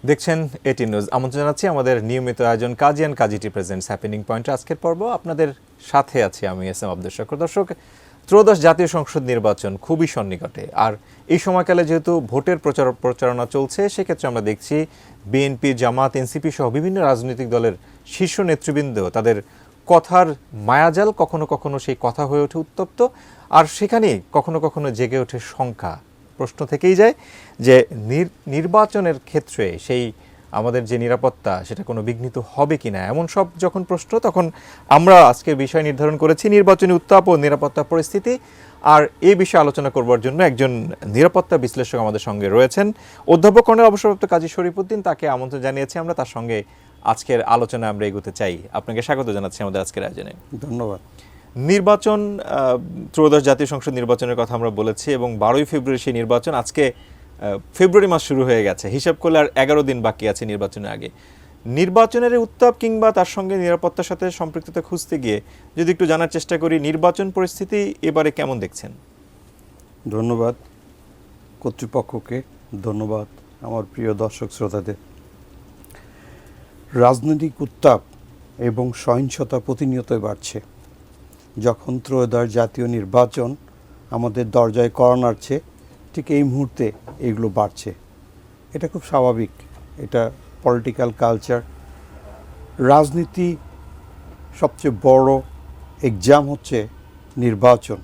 দেখছেন ATN news. আমন্ত্রণ জানাচ্ছি আমাদের নিয়মিত আয়োজন কাজী অ্যান্ড কাজীটি প্রেজেন্টস হ্যাপেনিং পয়েন্ট আজকের পর্ব। আপনাদের সাথে আছি আমি এস.এম. আব্দুল শাকুর। দর্শক, ত্রয়োদশ জাতীয় সংসদ নির্বাচন খুবই সন্নিকটে, আর এই সময়কালে যেহেতু ভোটের প্রচারণা চলছে, সেক্ষেত্রে আমরা দেখছি বিএনপি, জামাত, এনসিপি সহ বিভিন্ন রাজনৈতিক দলের শীর্ষ নেতৃবৃন্দ তাদের কথার মায়াজাল, কখনো কখনো সেই কথা হয়ে ওঠে উত্তপ্ত, আর সেখানেই কখনো কখনো জেগে ওঠে শঙ্কা। প্রশ্ন থেকেই যায় যে নির্বাচনের ক্ষেত্রে সেই আমাদের যে নিরাপত্তা, সেটা কোনো বিঘ্নিত হবে কিনা। এমন সব যখন প্রশ্ন, তখন আমরা আজকে বিষয় নির্ধারণ করেছি নির্বাচনী উত্তাপ ও নিরাপত্তা পরিস্থিতি। আর এই বিষয়ে আলোচনা করবার জন্য একজন নিরাপত্তা বিশ্লেষক আমাদের সঙ্গে রয়েছেন, অধ্যাপক কর্নেল অবসরপ্রাপ্ত কাজী শরীফউদ্দিন। তাকে আমন্ত্রণ জানিয়েছি আমরা, তার সঙ্গে আজকের আলোচনা আমরা এগোতে চাই। আপনাকে স্বাগত জানাচ্ছি আমাদের আজকের আয়োজনে। ধন্যবাদ। নির্বাচন, ত্রয়োদশ জাতীয় সংসদ নির্বাচনের কথা আমরা বলেছি এবং 12ই ফেব্রুয়ারি সেই নির্বাচন। আজকে ফেব্রুয়ারি মাস শুরু হয়ে গেছে, হিসাব করলে আর 11 দিন বাকি আছে নির্বাচনের আগে। নির্বাচনের উত্তাপ কিংবা তার সঙ্গে নিরাপত্তার সাথে সম্পৃক্ততা খুঁজতে গিয়ে যদি একটু জানার চেষ্টা করি, নির্বাচন পরিস্থিতি এবারে কেমন দেখছেন? ধন্যবাদ কর্তৃপক্ষকে, ধন্যবাদ আমার প্রিয় দর্শক শ্রোতাদের। রাজনৈতিক উত্তাপ এবং সহিংসতা প্রতিনিয়তই বাড়ছে। যখন ত্রয়োদশ জাতীয় নির্বাচন আমাদের দরজায় কড়া নাড়ছে, ঠিক এই মুহূর্তে এগুলো বাড়ছে। এটা খুব স্বাভাবিক, এটা পলিটিক্যাল কালচার। রাজনীতি সবচেয়ে বড় এক্সাম হচ্ছে নির্বাচন।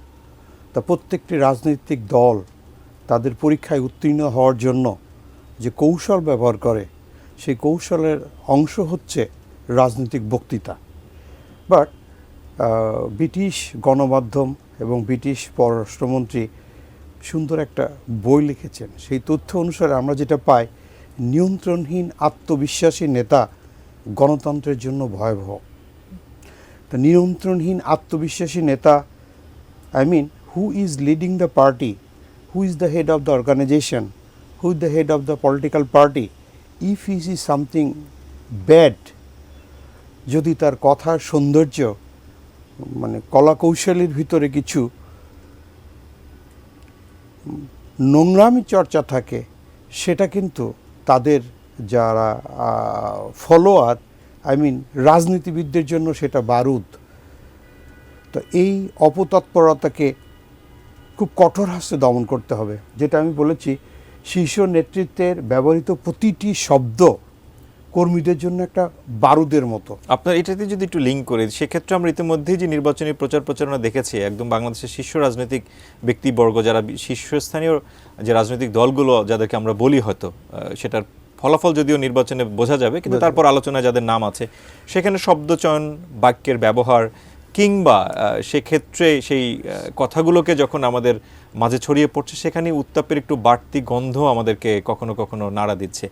তা প্রত্যেকটি রাজনৈতিক দল তাদের পরীক্ষায় উত্তীর্ণ হওয়ার জন্য যে কৌশল ব্যবহার করে, সেই কৌশলের অংশ হচ্ছে রাজনৈতিক বক্তৃতা। বাট ব্রিটিশ গণমাধ্যম এবং ব্রিটিশ পররাষ্ট্রমন্ত্রী সুন্দর একটা বই লিখেছেন। সেই তথ্য অনুসারে আমরা যেটা পাই, নিয়ন্ত্রণহীন আত্মবিশ্বাসী নেতা গণতন্ত্রের জন্য ভয়াবহ। তো নিয়ন্ত্রণহীন আত্মবিশ্বাসী নেতা, I mean, who is leading the party, who is the head of the organization, who is the head of the political party, if he sees something bad, যদি তার কথার সৌন্দর্য মানে কলা কৌশলের ভিতরে কিছু নোংরামি চর্চা থাকে, সেটা কিন্তু তাদের যারা ফলোয়ার, I mean রাজনীতিবিদদের জন্য সেটা বারুদ। তো এই অপতৎপরতাকে খুব কঠোর হস্তে দমন করতে হবে। যেটা আমি বলেছি, শীর্ষ নেতৃত্বের ব্যবহৃত প্রতিটি শব্দ কর্মীদের জন্য একটা বারুদের মতো। আপনার এটাতে যদি একটু লিঙ্ক করে, সেক্ষেত্রে আমরা ইতিমধ্যেই যে নির্বাচনী প্রচারণা দেখেছি, একদম বাংলাদেশের শীর্ষ রাজনৈতিক ব্যক্তিবর্গ, যারা শীর্ষস্থানীয় যে রাজনৈতিক দলগুলো যাদেরকে আমরা বলি, হয়তো সেটার ফলাফল যদিও নির্বাচনে বোঝা যাবে, কিন্তু তারপর আলোচনায় যাদের নাম আছে, সেখানে শব্দচয়ন, বাক্যের ব্যবহার কিংবা সেক্ষেত্রে সেই কথাগুলোকে যখন আমাদের মাঝে ছড়িয়ে পড়ছে, সেখানে উত্তাপের একটু বাড়তি গন্ধ আমাদেরকে কখনো কখনো নাড়া দিচ্ছে।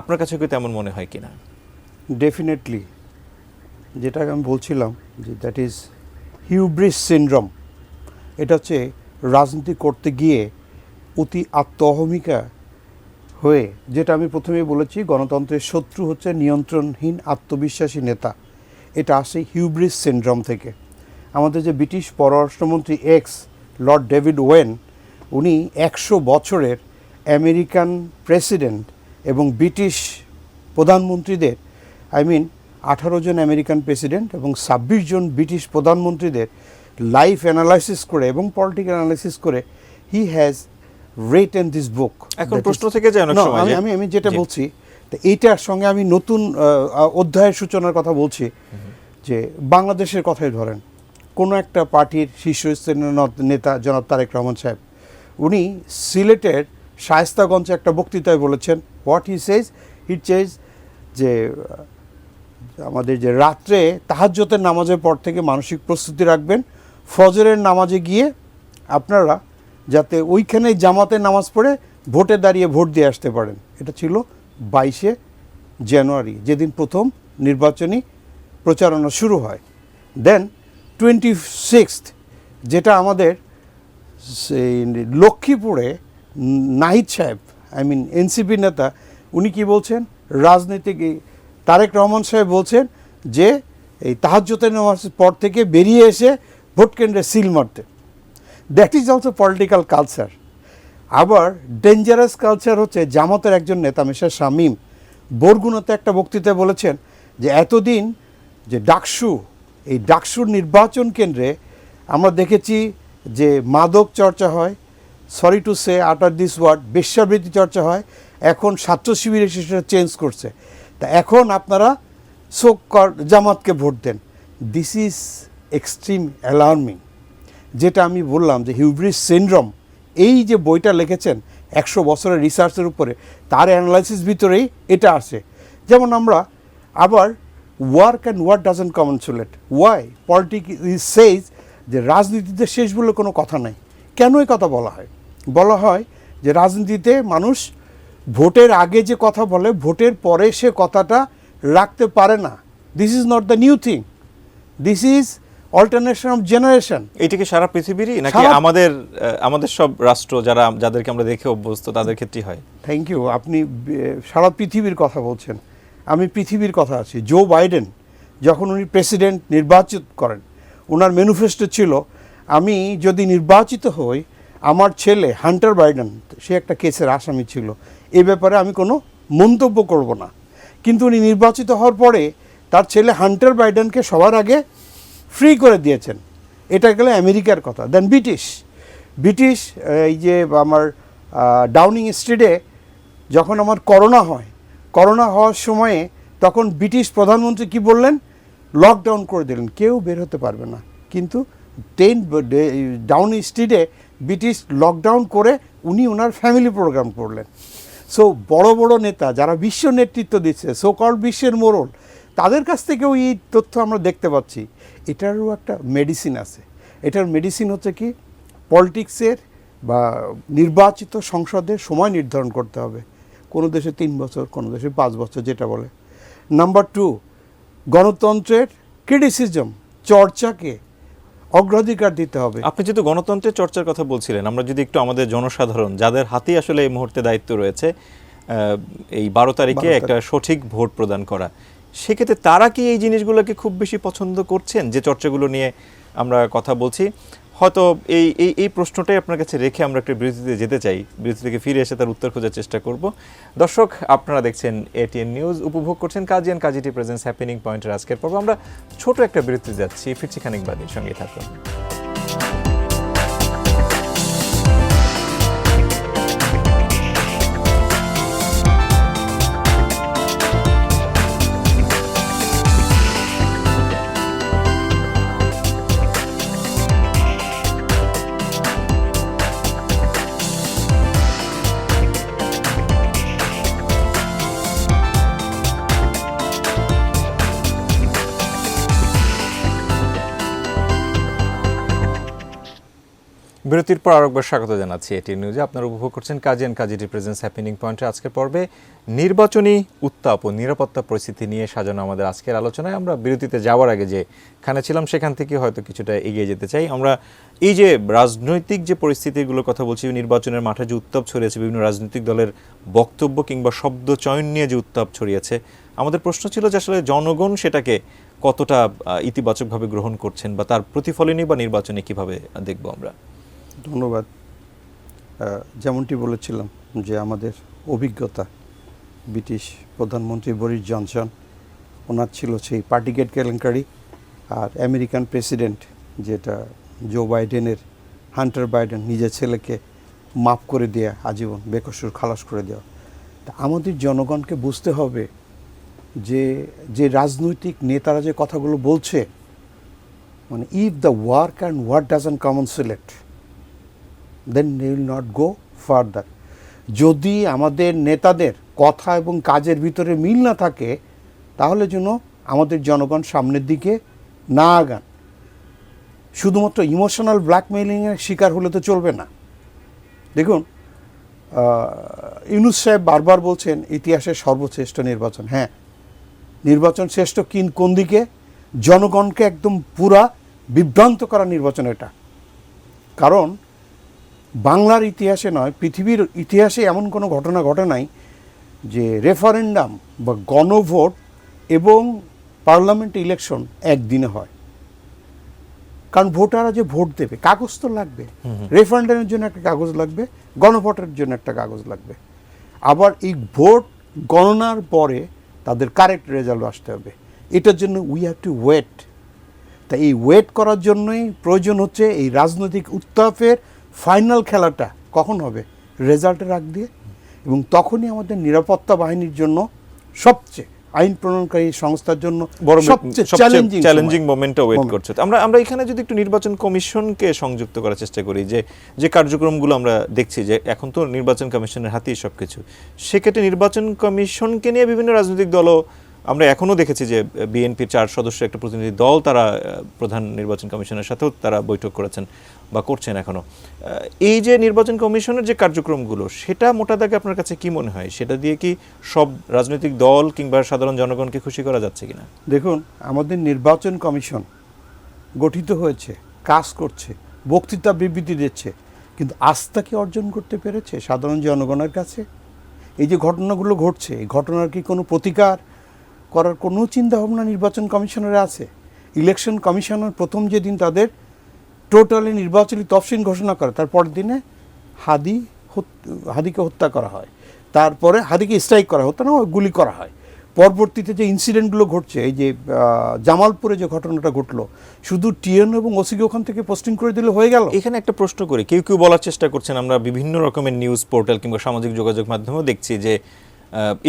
আপনার কাছে কি তেমন মনে হয় কিনা? ডেফিনেটলি, যেটা আমি বলছিলাম যে দ্যাট ইজ হিউব্রিস সিনড্রোম। এটা হচ্ছে রাজনীতি করতে গিয়ে অতি আত্মঅহমিকা হয়ে, যেটা আমি প্রথমেই বলেছি, গণতন্ত্রের শত্রু হচ্ছে নিয়ন্ত্রণহীন আত্মবিশ্বাসী নেতা। এটা আসে হিউব্রিস সিনড্রোম থেকে। আমাদের যে ব্রিটিশ পররাষ্ট্রমন্ত্রী লর্ড ডেভিড ওয়েন, উনি 100 বছরের আমেরিকান প্রেসিডেন্ট এবং ব্রিটিশ প্রধানমন্ত্রীদের, I mean 18 জন আমেরিকান প্রেসিডেন্ট এবং 26 জন ব্রিটিশ প্রধানমন্ত্রীদের লাইফ অ্যানালাইসিস করে এবং পলিটিক্যাল অ্যানালাইসিস করে he has written this book. এখন প্রশ্ন থেকে যায় অনেক সময়, আমি যেটা বলছি, তো এইটার সঙ্গে আমি নতুন অধ্যায়ের সূচনার কথা বলছি। যে বাংলাদেশের কথাই ধরেন, কোনো একটা পার্টির শীর্ষস্থানীয় নেতা জনাব তারেক রহমান সাহেব, উনি সিলেটের শায়েস্তাগঞ্জে একটা বক্তৃতায় বলেছেন, হোয়াট হি সেজ যে আমাদের যে রাত্রে তাহাজ্জুদের নামাজের পর থেকে মানসিক প্রস্তুতি রাখবেন, ফজরের নামাজে গিয়ে আপনারা যাতে ওইখানে জামাতের নামাজ পড়ে ভোটে দাঁড়িয়ে ভোট দিয়ে আসতে পারেন। এটা ছিল 22শে জানুয়ারি, যেদিন প্রথম নির্বাচনী প্রচারণা শুরু হয়। দেন 26th, যেটা আমাদের সেই লক্ষ্মীপুরে নাহিদ সাহেব, I mean এনসিপি নেতা, উনি কি বলছেন, রাজনীতিক তারেক রহমান সাহেব বলছেন যে এই তাহাজ্জুদের নামাজের পর থেকে বেরিয়ে এসে ভোট কেন্দ্রে সিল মারতে। That is also political culture. আবার ডেঞ্জারাস কালচার হচ্ছে জামাতের একজন নেতা মিস্টার শামীম, বরগুনাতে একটা বক্তৃতায় বলেছেন যে এতদিন যে ডাকসু, এই ডাকসুর নির্বাচন কেন্দ্রে আমরা দেখেছি যে মাদক চর্চা হয়, সরি টু সে আটার দিস ওয়ার্ড, বেশ্যাবৃত্তি চর্চা হয়। এখন ছাত্র শিবির এসে সেটা চেঞ্জ করছে। তা এখন আপনারা জামাতকে ভোট দেন। This is extreme alarming. যেটা আমি বললাম যে হিউব্রিস সিনড্রোম, এই যে বইটা লিখেছেন 100 বছরের রিসার্চের উপরে, তার অ্যানালাইসিস ভিতরেই এটা আসে। যেমন আমরা আবার work and war doesn't consulate, why politics is sage যে রাজনীতিতে শেষ বলে কোনো কথা নাই। কেন এই কথা বলা হয়? বলা হয় যে রাজনীতিতে মানুষ ভোটের আগে যে কথা বলে, ভোটের পরে সে কথাটা রাখতে পারে না। This is not the new thing, this is alternation of generation. এইটা কি সারা পৃথিবীরই নাকি আমাদের সব রাষ্ট্র যাদেরকে আমরা দেখে অভ্যস্ত তাদের ক্ষেত্রেই হয়? Thank you. আপনি সারা পৃথিবীর কথা বলছেন, আমি পৃথিবীর কথা আছি। জো বাইডেন যখন উনি প্রেসিডেন্ট নির্বাচিত করেন, ওনার ম্যানিফেস্টো ছিল আমি যদি নির্বাচিত হই, আমার ছেলে হান্টার বাইডেন, সে একটা কেসের আসামি ছিল, এ ব্যাপারে আমি কোনো মন্তব্য করব না। কিন্তু উনি নির্বাচিত হওয়ার পরে তার ছেলে হান্টার বাইডেনকে সবার আগে ফ্রি করে দিয়েছেন। এটা গেলে আমেরিকার কথা। দেন ব্রিটিশ এই যে আমার ডাউনিং স্ট্রিটে যখন আমার করোনা হওয়ার সময়ে তখন ব্রিটিশ প্রধানমন্ত্রী কি বললেন? লকডাউন করে দিলেন, কেউ বের হতে পারবে না। কিন্তু ডাউনিং স্ট্রিটে ব্রিটিশ লকডাউন করে উনি ওনার ফ্যামিলি প্রোগ্রাম করলেন। সো বড় বড় নেতা যারা বিশ্ব নেতৃত্ব দিচ্ছে, সো কল্ড বিশ্বের মোড়ল, তাদের কাছ থেকেও এই তথ্য আমরা দেখতে পাচ্ছি। এটারও একটা মেডিসিন আছে। এটার মেডিসিন হচ্ছে কি, পলিটিক্সের বা নির্বাচিত সংসদের সময় নির্ধারণ করতে হবে। কোনো দেশে 3 বছর, কোনো দেশে 5 বছর, যেটা বলে। নাম্বার 2, গণতন্ত্রের ক্রিটিসিজম, চর্চাকে অগ্রাধিকার দিতে হবে। আপনি যেহেতু গণতন্ত্রের চর্চার কথা বলছিলেন, আমরা যদি একটু আমাদের জনসাধারণ যাদের হাতেই আসলে এই মুহূর্তে দায়িত্ব রয়েছে এই 12 তারিখে একটা সঠিক ভোট প্রদান করা, সেক্ষেত্রে তারা কি এই জিনিসগুলোকে খুব বেশি পছন্দ করছেন যে চর্চাগুলো নিয়ে আমরা কথা বলছি? হয়তো এই প্রশ্নটাই আপনার কাছে রেখে আমরা একটা বিরতিতে যেতে চাই। বিরতি থেকে ফিরে এসে তার উত্তর খোঁজার চেষ্টা করব। দর্শক, আপনারা দেখছেন এটিএন নিউজ, উপভোগ করছেন Kazi and Kazi tea presents happening পয়েন্টের আজকের পর্ব। আমরা ছোট একটা বিরতি যাচ্ছি, ফিরছি খানিক বাদে, সঙ্গে থাকুন। বিরতির পর আরেকবার স্বাগত জানাচ্ছি এটিএন নিউজে। আপনারা উপভোগ করছেন Kazi and Kazi tea presents happening পয়েন্টের আজকের পর্বে নির্বাচনী উত্তাপ ও নিরাপত্তা পরিস্থিতি নিয়ে সাজানো আমাদের আজকের আলোচনায়। আমরা বিরতিতে যাওয়ার আগে যেখানে ছিলাম সেখান থেকে হয়তো কিছুটা এগিয়ে যেতে চাই। আমরা এই যে রাজনৈতিক যে পরিস্থিতিগুলোর কথা বলছি, নির্বাচনের মাঠে যে উত্তাপ ছড়িয়েছে, বিভিন্ন রাজনৈতিক দলের বক্তব্য কিংবা শব্দ চয়ন নিয়ে যে উত্তাপ ছড়িয়েছে, আমাদের প্রশ্ন ছিল যে আসলে জনগণ সেটাকে কতটা ইতিবাচকভাবে গ্রহণ করছেন বা তার প্রতিফলনই বা নির্বাচনে কিভাবে দেখব আমরা। ধন্যবাদ। যেমনটি বলেছিলাম যে আমাদের অভিজ্ঞতা, ব্রিটিশ প্রধানমন্ত্রী বরিস জনসন, ওনার ছিল সেই পার্টিগেট কেলেঙ্কারি, আর আমেরিকান প্রেসিডেন্ট যেটা জো বাইডেনের, হান্টার বাইডেন, নিজের ছেলেকে মাফ করে দেওয়া, আজীবন বেকসুর খালাস করে দেওয়া। তা আমাদের জনগণকে বুঝতে হবে যে রাজনৈতিক নেতারা যে কথাগুলো বলছে, মানে if the work and war doesn't consulate then they will not go further. যদি আমাদের নেতাদের কথা এবং কাজের ভিতরে মিল না থাকে, তাহলে যেন আমাদের জনগণ সামনের দিকে না আগান। শুধুমাত্র ইমোশনাল ব্ল্যাকমেইলিংয়ের শিকার হলে তো চলবে না। দেখুন, ইউনূস সাহেব বারবার বলছেন ইতিহাসের সর্বশ্রেষ্ঠ নির্বাচন। হ্যাঁ, নির্বাচন শ্রেষ্ঠ, কোন দিকে? জনগণকে একদম পুরা বিভ্রান্ত করা নির্বাচন এটা। কারণ বাংলার ইতিহাসে নয়, পৃথিবীর ইতিহাসে এমন কোনো ঘটনা ঘটে নাই যে রেফারেন্ডাম বা গণভোট এবং পার্লামেন্ট ইলেকশন একদিনে হয়। কারণ ভোটাররা যে ভোট দেবে, কাগজ তো লাগবে। রেফারেন্ডামের জন্য একটা কাগজ লাগবে, গণভোটের জন্য একটা কাগজ লাগবে। আবার এই ভোট গণনার পরে তাদের কারেক্ট রেজাল্ট আসতে হবে। এটার জন্য উই হ্যাভ টু ওয়েট। তাই এই ওয়েট করার জন্যই প্রয়োজন হচ্ছে এই রাজনৈতিক উত্তাপের ফাইনাল খেলাটা কখন হবে, রেজাল্টের আগ দিয়ে। এবং তখনই আমাদের নিরাপত্তা বাহিনীর জন্য সবচেয়ে, আইন প্রণয়নকারী সংস্থার জন্য সবচেয়ে চ্যালেঞ্জিং মোমেন্টটা ওয়েট করছে। আমরা এখানে যদি একটু নির্বাচন কমিশনকে সংযুক্ত করার চেষ্টা করি, যে কার্যক্রমগুলো আমরা দেখছি যে এখন তো নির্বাচন কমিশনের হাতেই সবকিছু, সেক্ষেত্রে নির্বাচন কমিশনকে নিয়ে বিভিন্ন রাজনৈতিক দলও, আমরা এখনও দেখেছি যে বিএনপির 4 সদস্যের একটা প্রতিনিধি দল তারা প্রধান নির্বাচন কমিশনের সাথেও তারা বৈঠক করেছেন বা করছেন এখনও। এই যে নির্বাচন কমিশনের যে কার্যক্রমগুলো, সেটা মোটা দাগে আপনার কাছে কি মনে হয়, সেটা দিয়ে কি সব রাজনৈতিক দল কিংবা সাধারণ জনগণকে খুশি করা যাচ্ছে কিনা? দেখুন, আমাদের নির্বাচন কমিশন গঠিত হয়েছে, কাজ করছে, বক্তৃতা বিবৃতি দিচ্ছে, কিন্তু আস্থা কি অর্জন করতে পেরেছে সাধারণ জনগণের কাছে? এই যে ঘটনাগুলো ঘটছে, এই ঘটনার কি কোনো প্রতিকার করার কোনো চিন্তাভাবনা নির্বাচন কমিশনের আছে? ইলেকশন কমিশনের প্রথম যেদিন তাদের টোটালি নির্বাচনী তফসিল ঘোষণা করে, তার পরের দিনে হাদিকে হত্যা করা হয়, তারপরে হাদিকে স্ট্রাইক করা হতো না, গুলি করা হয়। পরবর্তীতে যে ইনসিডেন্টগুলো ঘটছে, এই যে জামালপুরে যে ঘটনাটা ঘটলো, শুধু টিএন এবং ওসিকে ওখান থেকে পোস্টিং করে দিলে হয়ে গেল? এখানে একটা প্রশ্ন করি, কেউ কেউ বলার চেষ্টা করছেন, আমরা বিভিন্ন রকমের নিউজ পোর্টাল কিংবা সামাজিক যোগাযোগ মাধ্যমেও দেখছি যে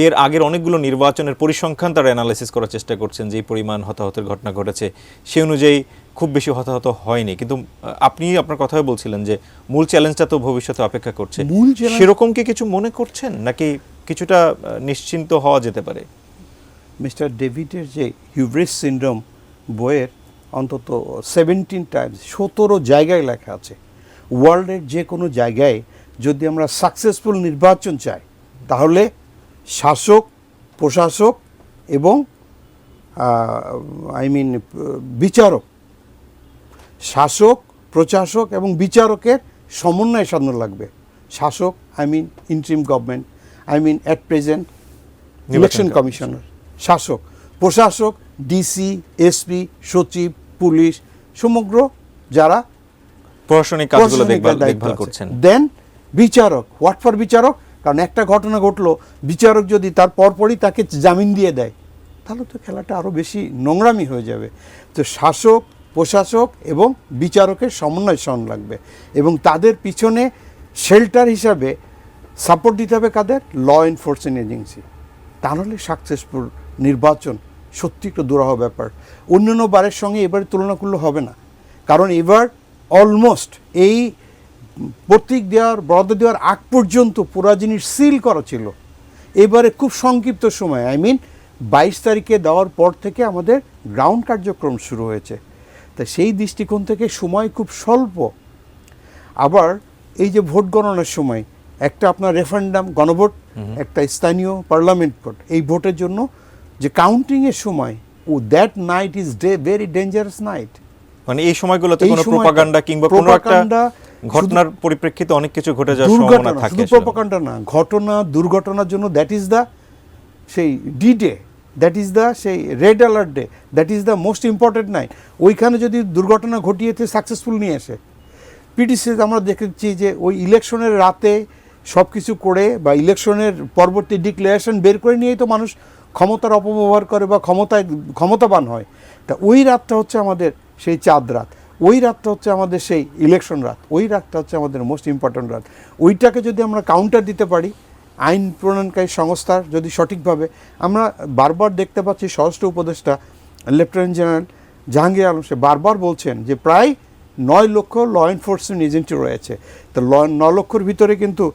এর আগের অনেকগুলো নির্বাচনের পরিসংখ্যান তারা অ্যানালাইসিস করার চেষ্টা করছেন, যে পরিমাণ হতাহতের ঘটনা ঘটেছে সেই অনুযায়ী খুব বেশি হতাহত হয়নি। কিন্তু আপনি আপনার কথায় বলছিলেন যে মূল চ্যালেঞ্জটা তো ভবিষ্যতে অপেক্ষা করছে, সেরকম কি কিছু মনে করছেন নাকি কিছুটা নিশ্চিন্ত হওয়া যেতে পারে? মিস্টার ডেভিডের যে হিউব্রিস সিনড্রোম বইয়ের অন্তত 17 টাইমস 17 জায়গায় লেখা আছে, ওয়ার্ল্ডের যে কোনো জায়গায় যদি আমরা সাকসেসফুল নির্বাচন চাই, তাহলে শাসক, প্রশাসক এবং বিচারক, শাসক, প্রশাসক এবং বিচারকের সমন্বয় সাধন লাগবে। শাসক interim government, at present election commissioner, শাসক, প্রশাসক ডিসি, এসপি, সচিব, পুলিশ, সমগ্র যারা প্রশাসনিক কাজগুলো দেখভাল করছেন। দেন বিচারক, হোয়াট ফর বিচারক, কারণ একটা ঘটনা ঘটলো, বিচারক যদি তার পরপরই তাকে জামিন দিয়ে দেয়, তাহলে তো খেলাটা আরও বেশি নোংরামি হয়ে যাবে। তো শাসক, প্রশাসক এবং বিচারকের সমন্বয় লাগবে, এবং তাদের পিছনে শেল্টার হিসাবে সাপোর্ট দিতে হবে কাদের? Law enforcing agency. তাহলে সাকসেসফুল নির্বাচন সত্যি একটু দুরূহ ব্যাপার। অন্যান্য বারের সঙ্গে এবারে তুলনা করলে হবে না, কারণ এবার অলমোস্ট এই প্রতীক দেওয়ার, বরাদ্দ দেওয়ার আগ পর্যন্ত পুরা জিনিস সিল করা ছিল। এবারে খুব সংক্ষিপ্ত সময়, 22 তারিখে দেওয়ার পর থেকে আমাদের গ্রাউন্ড কার্যক্রম শুরু হয়েছে। তা সেই দৃষ্টিকোণ থেকে সময় খুব স্বল্প। আবার এই যে ভোট গণনার সময় একটা আপনার রেফারেন্ডাম, গণভোট, একটা স্থানীয় পার্লামেন্ট ভোট, এই ভোটের জন্য যে কাউন্টিংয়ের সময়, that night is very dangerous night. মানে এই সময়গুলোতে কোনো প্রোপাগান্ডা কিংবা কোনো একটা ঘটনার পরিপ্রেক্ষিতে অনেক কিছু ঘটে যাওয়ার সম্ভাবনা থাকে। শুধু প্রোপাগান্ডা না, ঘটনা, দুর্ঘটনার জন্য দ্যাট ইজ দ্য সেই D day, that is the সেই red alert day, that is the most important night. ওইখানে যদি দুর্ঘটনা ঘটিয়েতে সাকসেসফুল নিয়ে আসে, পিটিসি আমরা দেখেছি যে ওই ইলেকশনের রাতে সব কিছু করে বা ইলেকশনের পরবর্তী ডিক্লারেশন বের করে নিয়েই তো মানুষ ক্ষমতার অপব্যবহার করে বা ক্ষমতাবান হয়। তা ওই রাতটা হচ্ছে আমাদের সেই চাঁদ রাত, ওই রাতটা হচ্ছে আমাদের সেই ইলেকশন রাত, ওই রাতটা হচ্ছে আমাদের মোস্ট ইম্পর্ট্যান্ট রাত। ওইটাকে যদি আমরা কাউন্টার দিতে পারি, আইন প্রণয়নকারী সংস্থার যদি সঠিকভাবে, আমরা বারবার দেখতে পাচ্ছি স্বরাষ্ট্র উপদেষ্টা লেফটেন্যান্ট জেনারেল জাহাঙ্গীর আলম, সে বারবার বলছেন যে প্রায় 9 লক্ষ ল এনফোর্সমেন্ট এজেন্সি রয়েছে। তো 9 লক্ষর ভিতরে কিন্তু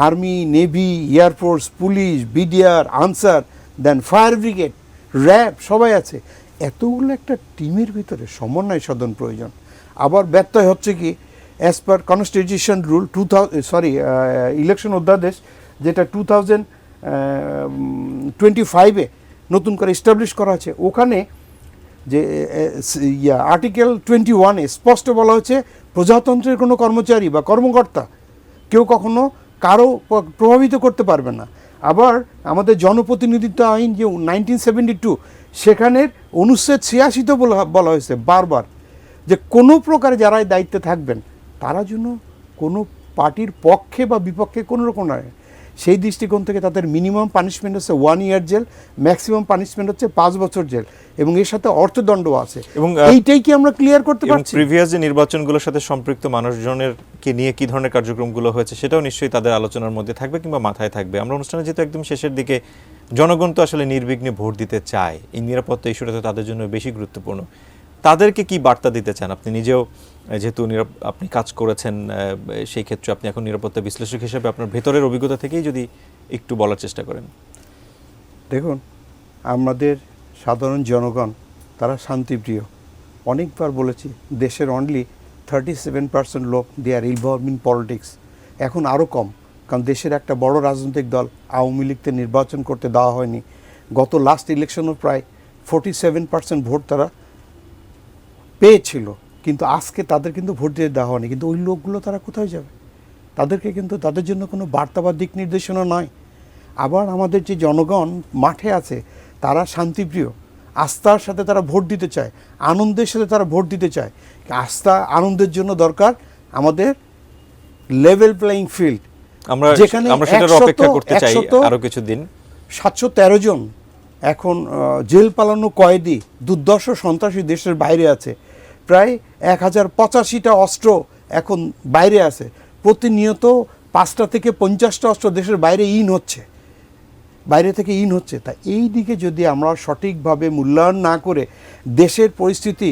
army, navy, air force, police, BDR, Ansar, then fire brigade, RAB সবাই আছে। এতগুলো একটা টিমের ভিতরে সমন্বয় সাধন প্রয়োজন। আবার ব্যত্যয় হচ্ছে কি, as per constitution rule election অধ্যাদেশ যেটা 2025-এ নতুন করে এস্টাবলিশ করা আছে, ওখানে যে আর্টিকেল 21-এ স্পষ্ট বলা হচ্ছে প্রজাতন্ত্রের কোনো কর্মচারী বা কর্মকর্তা কেউ কখনো কারো প্রভাবিত করতে পারবে না। আবার আমাদের জনপ্রতিনিধিত্ব আইন যে 1972, সেখানের অনুচ্ছেদ 86-তে বলা হয়েছে বারবার যে কোনো প্রকারে যারা দায়িত্বে থাকবেন তারা যেন কোনো পার্টির পক্ষে বা বিপক্ষে কোনো রকম নয়, সেই দৃষ্টিকোণ থেকে তাদের মিনিমাম পানিশমেন্ট হচ্ছে 1 ইয়ার জেল, ম্যাক্সিমাম পানিশমেন্ট হচ্ছে 5 বছর জেল, এবং এর সাথে অর্থদণ্ডও আছে। এবং এইটাই কি আমরা ক্লিয়ার করতে পারছি? প্রিভিয়াস যে নির্বাচনগুলোর সাথে সম্পৃক্ত মানুষজনের কে নিয়ে কি ধরনের কার্যক্রমগুলো হয়েছে সেটাও নিশ্চয়ই তাদের আলোচনার মধ্যে থাকবে কিংবা মাথায় থাকবে। আমরা অনুষ্ঠানে যেহেতু একদম শেষের দিকে, জনগণ তো আসলে নির্বিঘ্নে ভোট দিতে চায়, এই নিরাপত্তা ইস্যুটা তো তাদের জন্য বেশি গুরুত্বপূর্ণ। তাদেরকে কি বার্তা দিতে চান? আপনি নিজেও যেহেতু আপনি কাজ করেছেন, সেই ক্ষেত্রে আপনি এখন নিরাপত্তা বিশ্লেষক হিসেবে আপনার ভেতরের অভিজ্ঞতা থেকেই যদি একটু বলার চেষ্টা করেন। দেখুন, আমাদের সাধারণ জনগণ তারা শান্তিপ্রিয়। অনেকবার বলেছি, দেশের অনলি 37% লোক দে আর ইনভলভ ইন পলিটিক্স। এখন আরও কম, কারণ দেশের একটা বড় রাজনৈতিক দল আওয়ামী লীগকে নির্বাচন করতে দেওয়া হয়নি। গত লাস্ট ইলেকশনও প্রায় 47% ভোট তারা পেয়েছিল, কিন্তু আজকে তাদের কিন্তু ভোট দিয়ে দেওয়া হয়নি। কিন্তু ওই লোকগুলো তারা কোথায় যাবে? তাদেরকে কিন্তু, তাদের জন্য কোনো বার্তা বা দিক নির্দেশনা নয়। আবার আমাদের যে জনগণ মাঠে আছে তারা শান্তিপ্রিয়, আস্থার সাথে তারা ভোট দিতে চায়, আনন্দের সাথে তারা ভোট দিতে চায়। আস্থা আনন্দের জন্য দরকার আমাদের লেভেল প্লেইং ফিল্ড, যেখানে আমরা সেটার অপেক্ষা করতে চাই আরো কিছুদিন। 713 জন এখন জেল পালানো কয়েদি, দুর্দর্শ সন্ত্রাসী দেশের বাইরে আছে। প্রায় 1085টা অস্ত্র এখন বাইরে আছে। প্রতিনিয়ত 5টা থেকে 50টা অস্ত্র দেশের বাইরে বাইরে থেকে হচ্ছে। তা এই দিকে যদি আমরা সঠিকভাবে মূল্যায়ন না করে দেশের পরিস্থিতি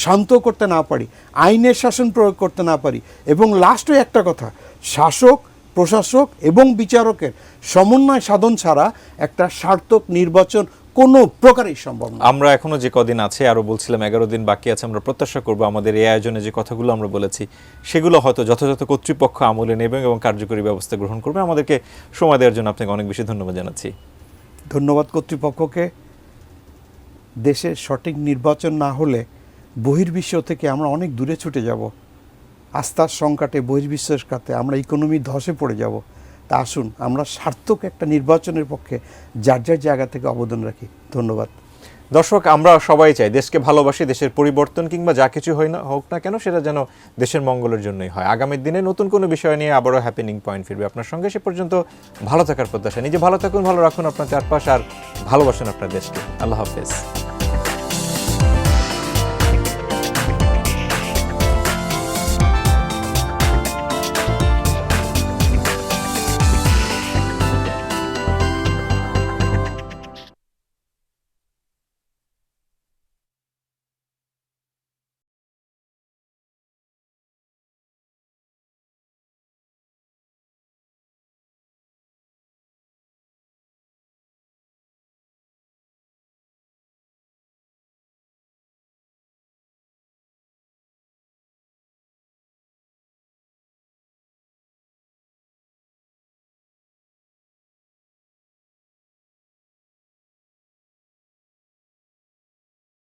শান্ত করতে না পারি, আইনের শাসন প্রয়োগ করতে না পারি, এবং লাস্টে একটা কথা, শাসক, প্রশাসক এবং বিচারকের সমন্বয় সাধন ছাড়া একটা সার্থক নির্বাচন কোনো প্রকারেই সম্ভব না। আমরা এখনো যে কদিন আছে, আরো বলছিলাম 11 দিন বাকি আছে, আমরা প্রত্যাশা করব আমাদের এই আয়োজনে যে কথাগুলো আমরা বলেছি সেগুলো হয়তো যথাযথ কর্তৃপক্ষ আমলে নেবে এবং কার্যকরী ব্যবস্থা গ্রহণ করবে। আমাদেরকে সময় দেওয়ার জন্য আপনাকে অনেক বেশি ধন্যবাদ জানাচ্ছি। ধন্যবাদ কর্তৃপক্ষকে। দেশের সঠিক নির্বাচন না হলে বহির্বিশ্ব থেকে আমরা অনেক দূরে ছুটে যাব। আস্থার সংকটে, বহির্বিশ্বের কাছে আমরা ইকোনমি ধসে পড়ে যাব। তা আসুন আমরা সার্থক একটা নির্বাচনের পক্ষে যার যার জায়গা থেকে অবদান রাখি। ধন্যবাদ। দর্শক, আমরা সবাই চাই দেশকে ভালোবাসি, দেশের পরিবর্তন কিংবা যা কিছু হোক না কেন সেটা যেন দেশের মঙ্গলের জন্যই হয়। আগামী দিনে নতুন কোনো বিষয় নিয়ে আবারও হ্যাপেনিং পয়েন্ট ফিরবে আপনার সঙ্গে। সে পর্যন্ত ভালো থাকার প্রত্যাশা। নিজে ভালো থাকুন, ভালো রাখুন আপনার চারপাশ, আর ভালোবাসুন আপনার দেশকে। আল্লাহ হাফেজ।